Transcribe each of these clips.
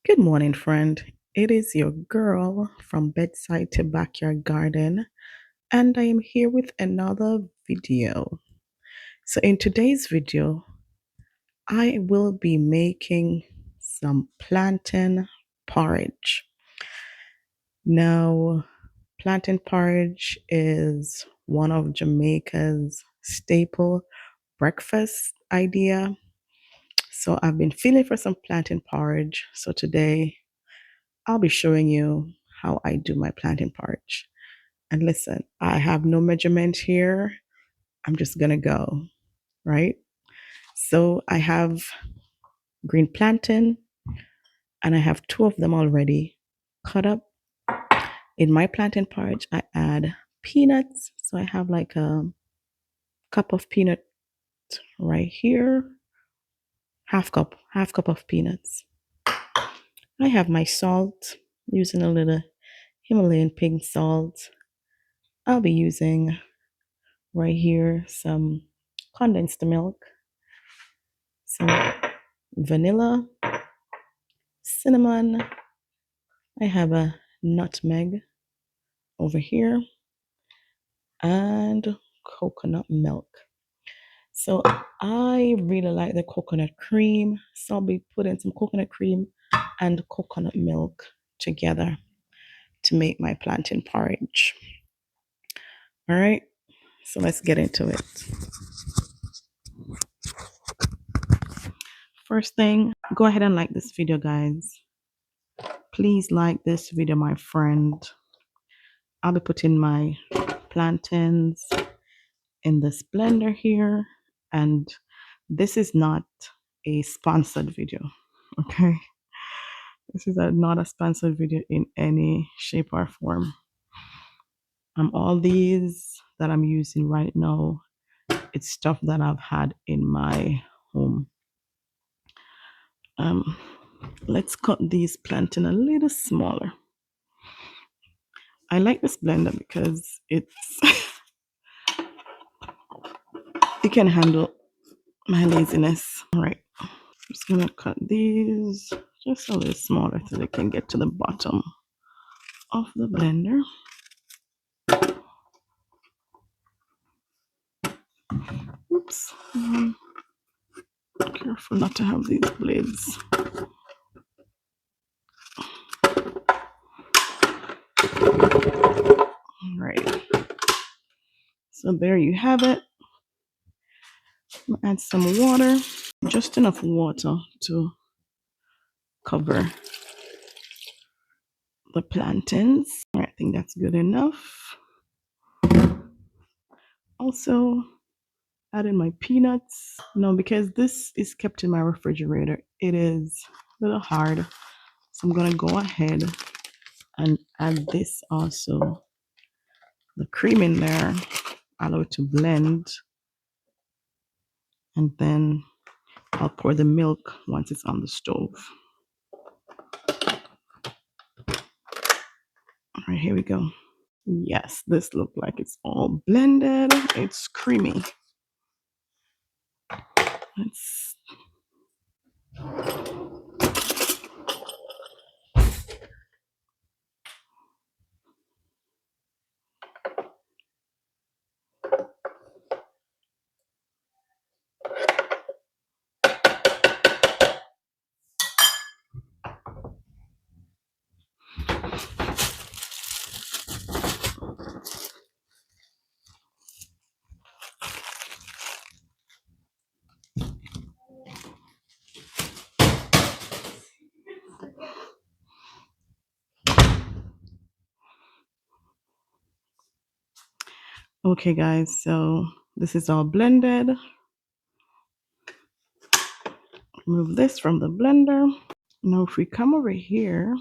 Good morning, friend. It is your girl from bedside to backyard garden, and I am here with another video. So, in today's video, I will be making some plantain porridge. Now, plantain porridge is one of Jamaica's staple breakfast idea. So, I've been feeling for some plantain porridge. So, today I'll be showing you how I do my plantain porridge. And listen, I have no measurement here. I'm just going to go, right? So I have green plantain and I have two of them already cut up. In my plantain porridge, I add peanuts. So I have like a cup of peanut right here, half cup of peanuts. I have my salt, using a little Himalayan pink salt. I'll be using right here some condensed milk, some vanilla, cinnamon. I have a nutmeg over here and coconut milk. So I really like the coconut cream. So I'll be putting some coconut cream and coconut milk together to make my plantain porridge. All right, so let's get into it. First thing, go ahead and like this video, guys. Please like this video, my friend. I'll be putting my plantains in this blender here, and this is not a sponsored video, okay? This is not a sponsored video in any shape or form. All these that I'm using right now, it's stuff that I've had in my home. Let's cut these plantain a little smaller. I like this blender because it can handle my laziness. All right, I'm just gonna cut these just a little smaller so they can get to the bottom of the blender. Oops. Careful not to have these blades. All right. So there you have it. Add some water, just enough water to cover the plantains. I think that's good enough. Also, add in my peanuts. No, because this is kept in my refrigerator, it is a little hard. So I'm gonna go ahead and add this also. The cream in there, allow it to blend, and then I'll pour the milk once it's on the stove. All right, here we go. Yes, this looks like it's all blended. It's creamy. Let's Okay, guys, so this is all blended. Remove this from the blender. Now, if we come over here,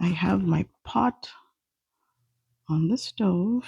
I have my pot on the stove.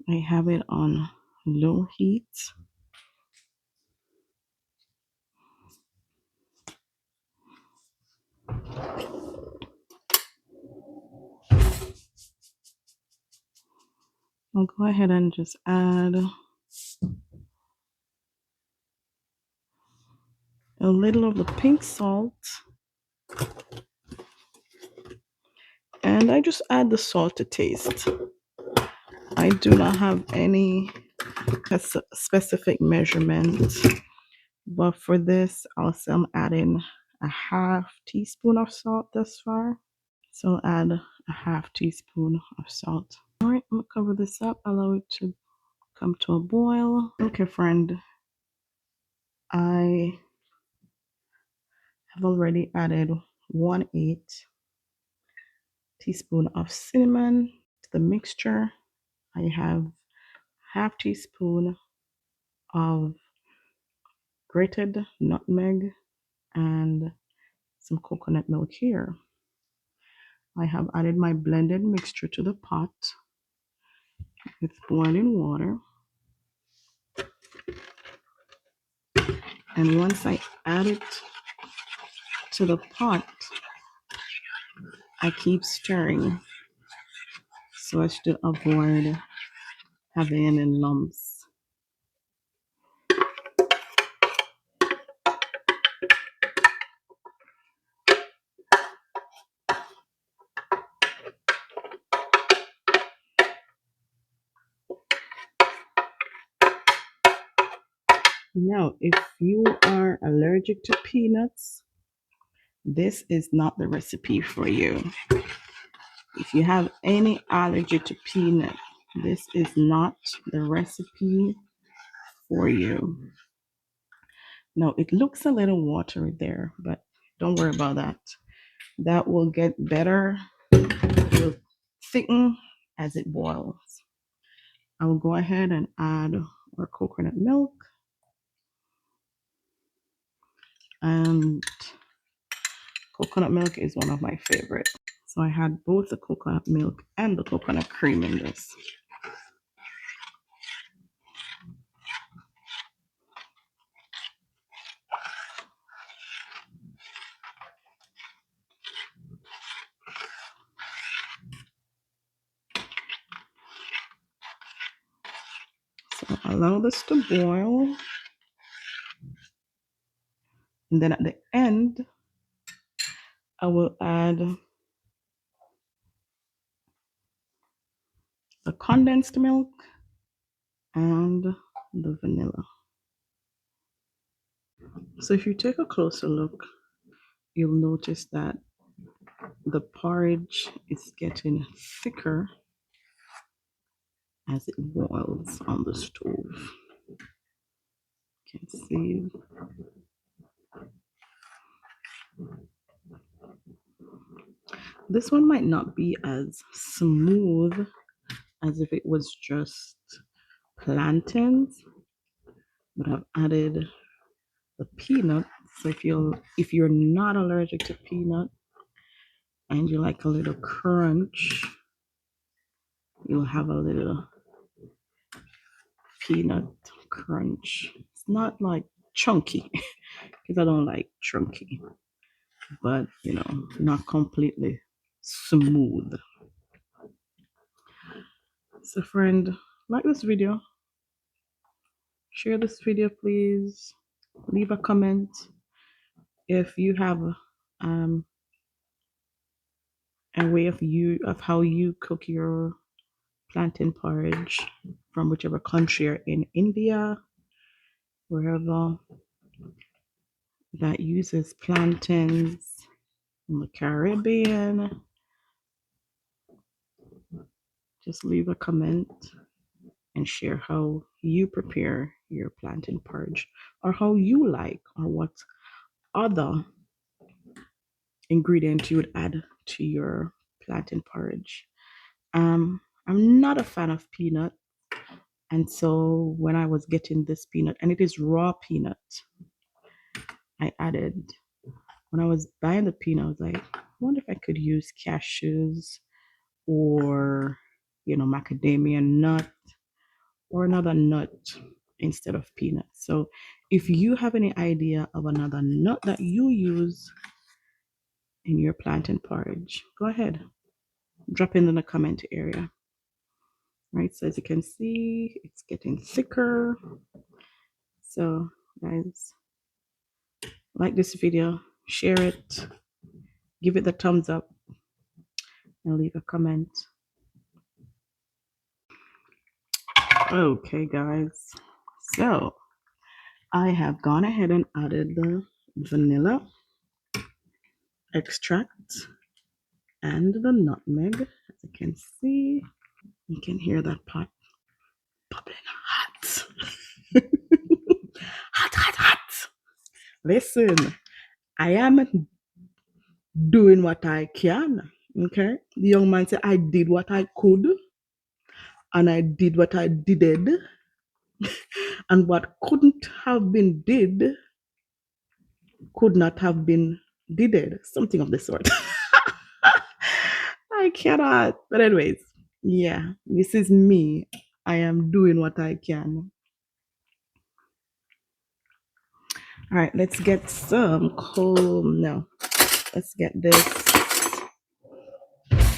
I have it on low heat. I'll go ahead and just add a little of the pink salt, and I just add the salt to taste. I do not have any specific measurement, but for this, also I'm adding a half teaspoon of salt thus far. So I'll add a half teaspoon of salt. All right, I'm gonna cover this up, allow it to come to a boil. Okay, friend, I have already added 1/8 teaspoon of cinnamon to the mixture. I have half teaspoon of grated nutmeg and some coconut milk here. I have added my blended mixture to the pot with boiling water. And once I add it to the pot, I keep stirring so as to avoid having any lumps. Now, if you are allergic to peanuts, this is not the recipe for you. If you have any allergy to peanut, this is not the recipe for you. Now, it looks a little watery there, but don't worry about that. That will get better. It will thicken as it boils. I will go ahead and add our coconut milk. And coconut milk is one of my favorite. So I had both the coconut milk and the coconut cream in this. So allow this to boil. And then at the end, I will add the condensed milk and the vanilla. So if you take a closer look, you'll notice that the porridge is getting thicker as it boils on the stove. You can see. This one might not be as smooth as if it was just plantains, but I've added the peanut. So if you're not allergic to peanut and you like a little crunch, you'll have a little peanut crunch. It's not like chunky because I don't like chunky, but not completely smooth. So friend, like this video, share this video please, leave a comment if you have a way of how you cook your plantain porridge from whichever country you're in, India, wherever, that uses plantains, in the Caribbean. Just leave a comment and share how you prepare your plantain porridge, or how you like, or what other ingredient you would add to your plantain porridge. I'm not a fan of peanut, and so when I was getting this peanut, and it is raw peanut, I added, when I was buying the peanut, I was like, I wonder if I could use cashews or macadamia nut or another nut instead of peanut. So if you have any idea of another nut that you use in your plantain porridge, go ahead, drop it in the comment area. Right, so as you can see, it's getting thicker. So guys, Like this video, share it, give it the thumbs up, and leave a comment. Okay, guys. So I have gone ahead and added the vanilla extract and the nutmeg. As you can see, you can hear that pot bubbling hot. Hot, hot, hot. Listen, I am doing what I can. Okay. The young man said, I did what I could and I did what I did. And what couldn't have been did could not have been did. Something of the sort. I cannot. But anyways, yeah, this is me. I am doing what I can. All right, let's get some cold. No, let's get this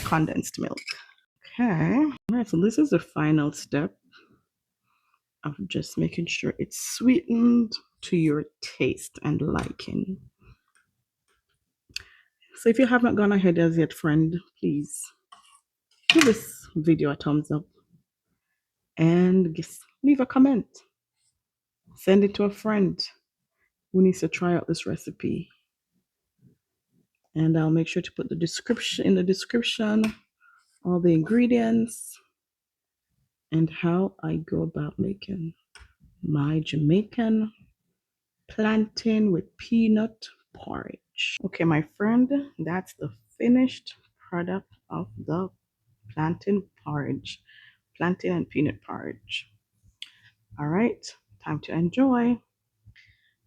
condensed milk. Okay. All right, so this is the final step of just making sure it's sweetened to your taste and liking. So if you have not gone ahead as yet, friend, please give this video a thumbs up and just leave a comment. Send it to a friend who needs to try out this recipe. And I'll make sure to put the description in the description, all the ingredients and how I go about making my Jamaican plantain with peanut porridge. Okay, my friend, that's the finished product of the plantain porridge, plantain and peanut porridge. All right, time to enjoy.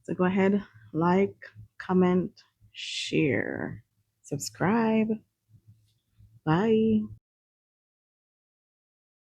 So go ahead, like, comment, share, subscribe. Bye.